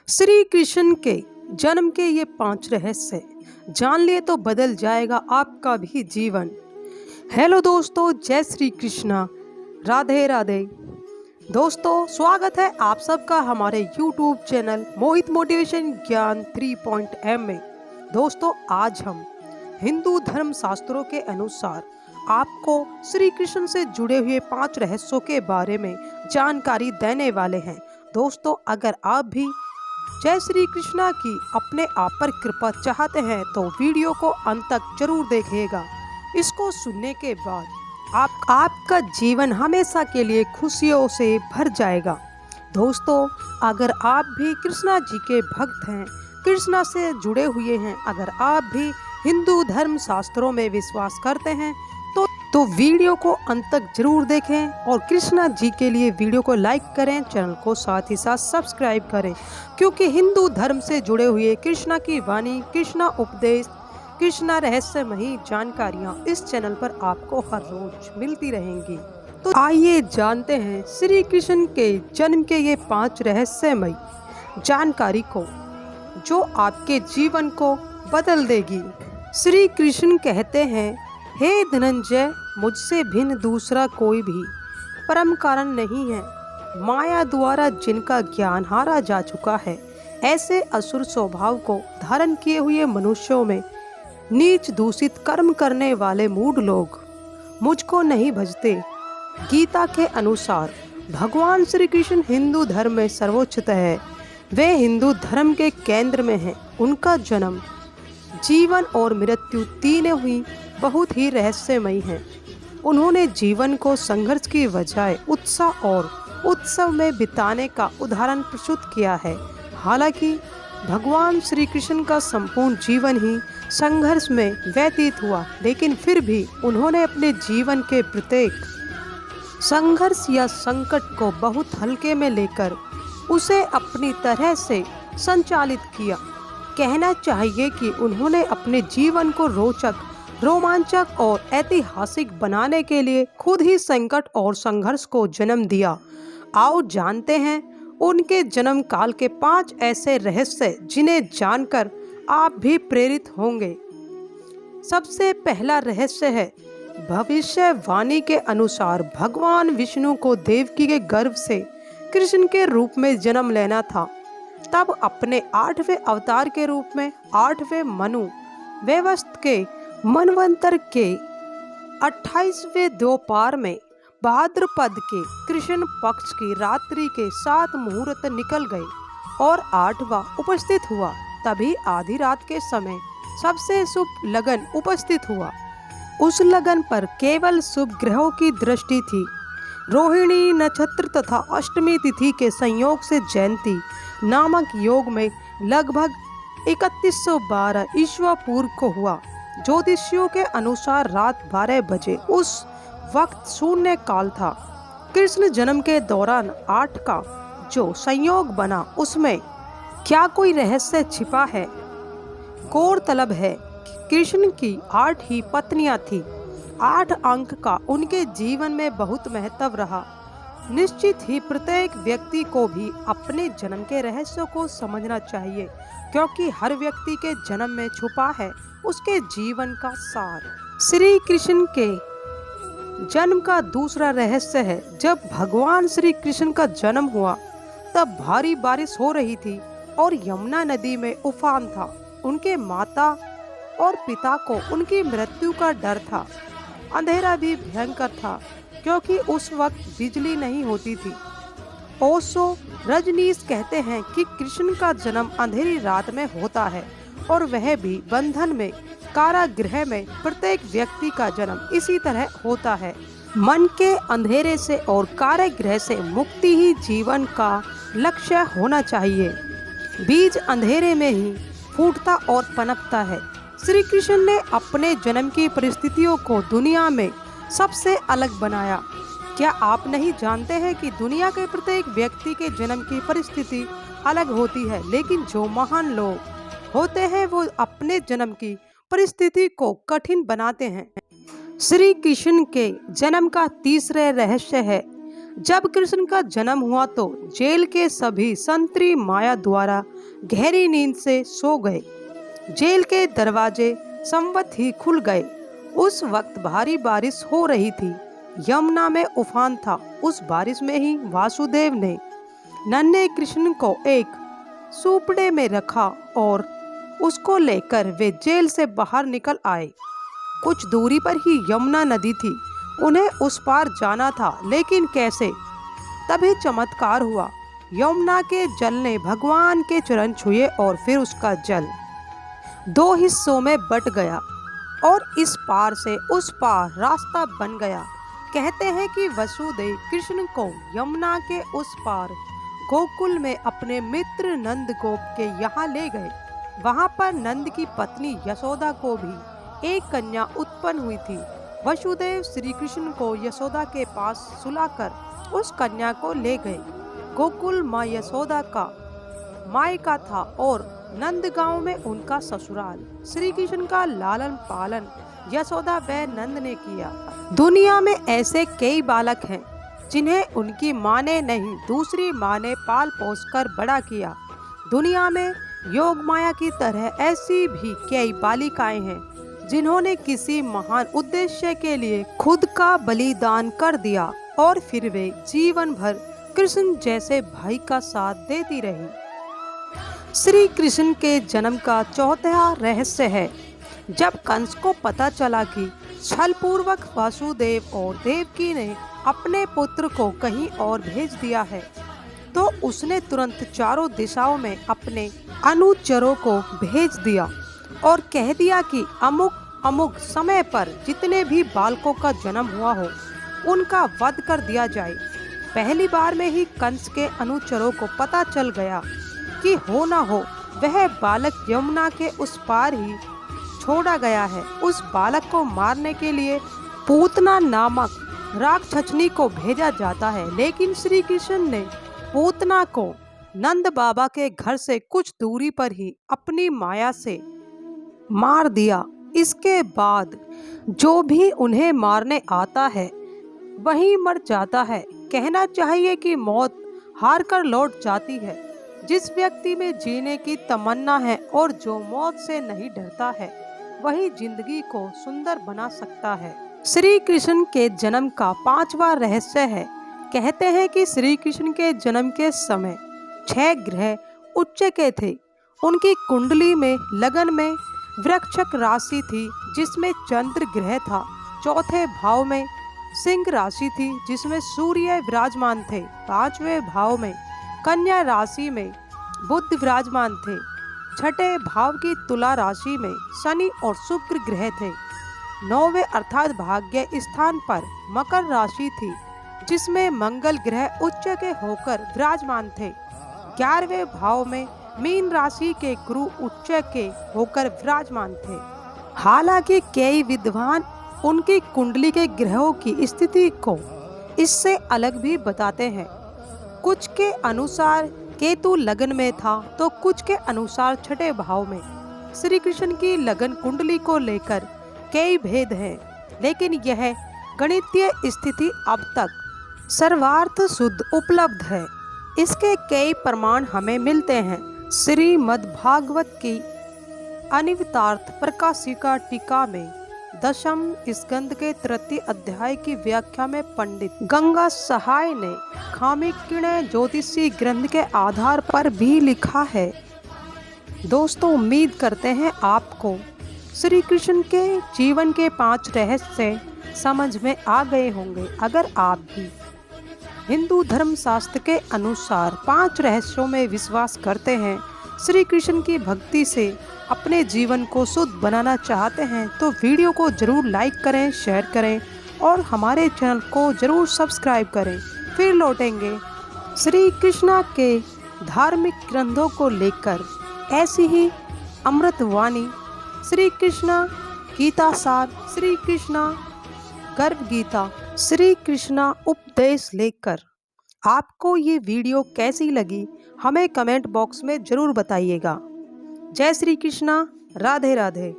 श्री कृष्ण के जन्म के ये 5 रहस्य जान लिए तो बदल जाएगा आपका भी जीवन। हेलो दोस्तों, जय श्री कृष्णा, राधे राधे। दोस्तों, स्वागत है आप सबका हमारे यूट्यूब चैनल मोहित मोटिवेशन ज्ञान 3.m में। दोस्तों, आज हम हिंदू धर्म शास्त्रों के अनुसार आपको श्री कृष्ण से जुड़े हुए 5 रहस्यों के बारे में जानकारी देने वाले हैं। दोस्तों, अगर आप भी जय श्री कृष्णा की अपने आप पर कृपा चाहते हैं तो वीडियो को अंत तक जरूर देखिएगा। इसको सुनने के बाद आपका जीवन हमेशा के लिए खुशियों से भर जाएगा। दोस्तों, अगर आप भी कृष्णा जी के भक्त हैं, कृष्णा से जुड़े हुए हैं, अगर आप भी हिंदू धर्म शास्त्रों में विश्वास करते हैं तो वीडियो को अंत तक जरूर देखें और कृष्णा जी के लिए वीडियो को लाइक करें, चैनल को साथ ही साथ सब्सक्राइब करें, क्योंकि हिंदू धर्म से जुड़े हुए कृष्णा की वाणी, कृष्णा उपदेश, कृष्णा रहस्यमयी जानकारियां इस चैनल पर आपको हर रोज मिलती रहेंगी। तो आइए जानते हैं श्री कृष्ण के जन्म के ये 5 रहस्यमयी जानकारी को, जो आपके जीवन को बदल देगी। श्री कृष्ण कहते हैं, हे धनंजय, मुझसे भिन्न दूसरा कोई भी परम कारण नहीं है। माया द्वारा जिनका ज्ञान हारा जा चुका है, ऐसे असुर स्वभाव को धारण किए हुए मनुष्यों में नीच दूषित कर्म करने वाले मूढ़ लोग मुझको नहीं भजते। गीता के अनुसार भगवान श्री कृष्ण हिंदू धर्म में सर्वोच्च है। वे हिंदू धर्म के केंद्र में हैं। उनका जन्म, जीवन और मृत्यु तीनों ही बहुत ही रहस्यमयी हैं। उन्होंने जीवन को संघर्ष की बजाय उत्साह और उत्सव में बिताने का उदाहरण प्रस्तुत किया है। हालांकि भगवान श्री कृष्ण का संपूर्ण जीवन ही संघर्ष में व्यतीत हुआ, लेकिन फिर भी उन्होंने अपने जीवन के प्रत्येक संघर्ष या संकट को बहुत हल्के में लेकर उसे अपनी तरह से संचालित किया। कहना चाहिए कि उन्होंने अपने जीवन को रोचक, रोमांचक और ऐतिहासिक बनाने के लिए खुद ही संकट और संघर्ष को जन्म दिया। आओ जानते हैं उनके जन्म काल के 5 ऐसे रहस्य जिन्हें जानकर आप भी प्रेरित होंगे। सबसे पहला रहस्य है, भविष्यवाणी के अनुसार भगवान विष्णु को देवकी के गर्भ से कृष्ण के रूप में जन्म लेना था। तब अपने 8वें अवतार के रूप में 8वें मनु व्यवस्थ के मनवंतर के 28वें द्वापर में भाद्रपद के कृष्ण पक्ष की रात्रि के 7 मुहूर्त निकल गए और 8वां उपस्थित हुआ। तभी आधी रात के समय सबसे शुभ लगन उपस्थित हुआ। उस लगन पर केवल शुभ ग्रहों की दृष्टि थी। रोहिणी नक्षत्र तथा अष्टमी तिथि के संयोग से जयंती नामक योग में लगभग 3112 ईस्वी पूर्व को हुआ। ज्योतिषियों के अनुसार रात 12 बजे उस वक्त शून्य काल था। कृष्ण जन्म के दौरान 8 का जो संयोग बना, उसमें क्या कोई रहस्य छिपा है? गौरतलब है कि कृष्ण की 8 ही पत्नियां थीं। 8 अंक का उनके जीवन में बहुत महत्व रहा। निश्चित ही प्रत्येक व्यक्ति को भी अपने जन्म के रहस्यों को समझना चाहिए, क्योंकि हर व्यक्ति के जन्म में छुपा है उसके जीवन का सार। श्री कृष्ण के जन्म का दूसरा रहस्य है, जब भगवान श्री कृष्ण का जन्म हुआ तब भारी बारिश हो रही थी और यमुना नदी में उफान था। उनके माता और पिता को उनकी मृत्यु का डर था। अंधेरा भी भयंकर था, क्योंकि उस वक्त बिजली नहीं होती थी। ओशो रजनीश कहते हैं कि कृष्ण का जन्म अंधेरी रात में होता है और वह भी बंधन में, कारागृह में। प्रत्येक व्यक्ति का जन्म इसी तरह होता है। मन के अंधेरे से और कारागृह से मुक्ति ही जीवन का लक्ष्य होना चाहिए। बीज अंधेरे में ही फूटता और पनपता है। श्री कृष्ण ने अपने जन्म की परिस्थितियों को दुनिया में सबसे अलग बनाया। क्या आप नहीं जानते हैं कि दुनिया के प्रत्येक व्यक्ति के जन्म की परिस्थिति अलग होती है, लेकिन जो महान लोग होते हैं वो अपने जन्म की परिस्थिति को कठिन बनाते हैं। श्री कृष्ण के जन्म का तीसरा रहस्य है, जब कृष्ण का जन्म हुआ तो जेल के सभी संतरी माया द्वारा गहरी नींद से सो गए। जेल के दरवाजे संवत ही खुल गए। उस वक्त भारी बारिश हो रही थी। यमुना में उफान था। उस बारिश में ही वासुदेव ने नन्हे कृष्ण को एक सूपड़े में रखा और उसको लेकर वे जेल से बाहर निकल आए। कुछ दूरी पर ही यमुना नदी थी। उन्हें उस पार जाना था, लेकिन कैसे? तभी चमत्कार हुआ। यमुना के जल ने भगवान के चरण छुए और फिर उसका जल दो हिस्सों में बट गया और इस पार से उस पार रास्ता बन गया। कहते हैं कि वसुदेव कृष्ण को यमुना के उस पार गोकुल में अपने मित्र नंद गोप के यहाँ ले गए। वहाँ पर नंद की पत्नी यशोदा को भी एक कन्या उत्पन्न हुई थी। वसुदेव श्री कृष्ण को यशोदा के पास सुलाकर उस कन्या को ले गए। गोकुल माँ यशोदा का मायका था और नंद गांव में उनका ससुराल। श्री कृष्ण का लालन पालन यशोदा व नंद ने किया। दुनिया में ऐसे कई बालक हैं जिन्हें उनकी माँ ने नहीं, दूसरी माँ ने पाल पोस कर बड़ा किया। दुनिया में योग माया की तरह ऐसी भी कई बालिकाएं हैं जिन्होंने किसी महान उद्देश्य के लिए खुद का बलिदान कर दिया और फिर वे जीवन भर कृष्ण जैसे भाई का साथ देती रही। श्री कृष्ण के जन्म का चौथा रहस्य है। जब कंस को पता चला कि छलपूर्वक वासुदेव और देवकी ने अपने पुत्र को कहीं और भेज दिया है, तो उसने तुरंत चारों दिशाओं में अपने अनुचरों को भेज दिया और कह दिया कि अमुक अमुक समय पर जितने भी बालकों का जन्म हुआ हो उनका वध कर दिया जाए। पहली बार में ही कंस के अनुचरों को पता चल गया कि हो ना हो वह बालक यमुना के उस पार ही छोड़ा गया है। उस बालक को मारने के लिए पूतना नामक राक्षसनी को भेजा जाता है, लेकिन श्री कृष्ण ने पूतना को नंद बाबा के घर से कुछ दूरी पर ही अपनी माया से मार दिया। इसके बाद जो भी उन्हें मारने आता है वही मर जाता है। कहना चाहिए कि मौत हार कर लौट जाती है। जिस व्यक्ति में जीने की तमन्ना है और जो मौत से नहीं डरता है, वही जिंदगी को सुंदर बना सकता है। श्री कृष्ण के जन्म का पांचवा रहस्य है। कहते हैं कि श्री कृष्ण के जन्म के समय 6 ग्रह उच्च के थे। उनकी कुंडली में लगन में वृक्षक राशि थी जिसमें चंद्र ग्रह था। चौथे भाव में सिंह राशि थी जिसमें सूर्य विराजमान थे। 5वें भाव में कन्या राशि में बुध विराजमान थे। 6ठे भाव की तुला राशि में शनि और शुक्र ग्रह थे। 9वें अर्थात भाग्य स्थान पर मकर राशि थी जिसमें मंगल ग्रह उच्च के होकर विराजमान थे। 11वें भाव में मीन राशि के गुरु उच्च के होकर विराजमान थे। हालांकि कई विद्वान उनकी कुंडली के ग्रहों की स्थिति को इससे अलग भी बताते हैं। कुछ के अनुसार केतु लगन में था तो कुछ के अनुसार 6ठे भाव में। श्री कृष्ण की लगन कुंडली को लेकर कई भेद हैं, लेकिन यह गणितीय स्थिति अब तक सर्वार्थ शुद्ध उपलब्ध है। इसके कई प्रमाण हमें मिलते हैं। श्रीमद् भागवत की अनिवार्थ प्रकाशिका टीका में 10म स्कंद के 3 अध्याय की व्याख्या में पंडित गंगा सहाय ने खामिक्य ज्योतिषी ग्रंथ के आधार पर भी लिखा है। दोस्तों, उम्मीद करते हैं आपको श्री कृष्ण के जीवन के 5 रहस्य समझ में आ गए होंगे। अगर आप भी हिंदू धर्म शास्त्र के अनुसार 5 रहस्यों में विश्वास करते हैं, श्री कृष्ण की भक्ति से अपने जीवन को शुद्ध बनाना चाहते हैं, तो वीडियो को जरूर लाइक करें, शेयर करें और हमारे चैनल को जरूर सब्सक्राइब करें। फिर लौटेंगे श्री कृष्ण के धार्मिक ग्रंथों को लेकर ऐसी ही अमृतवाणी, श्री कृष्ण गीता सार, श्री कृष्ण गर्भ गीता, श्री कृष्ण उपदेश लेकर। आपको ये वीडियो कैसी लगी हमें कमेंट बॉक्स में जरूर बताइएगा। जय श्री कृष्णा, राधे राधे।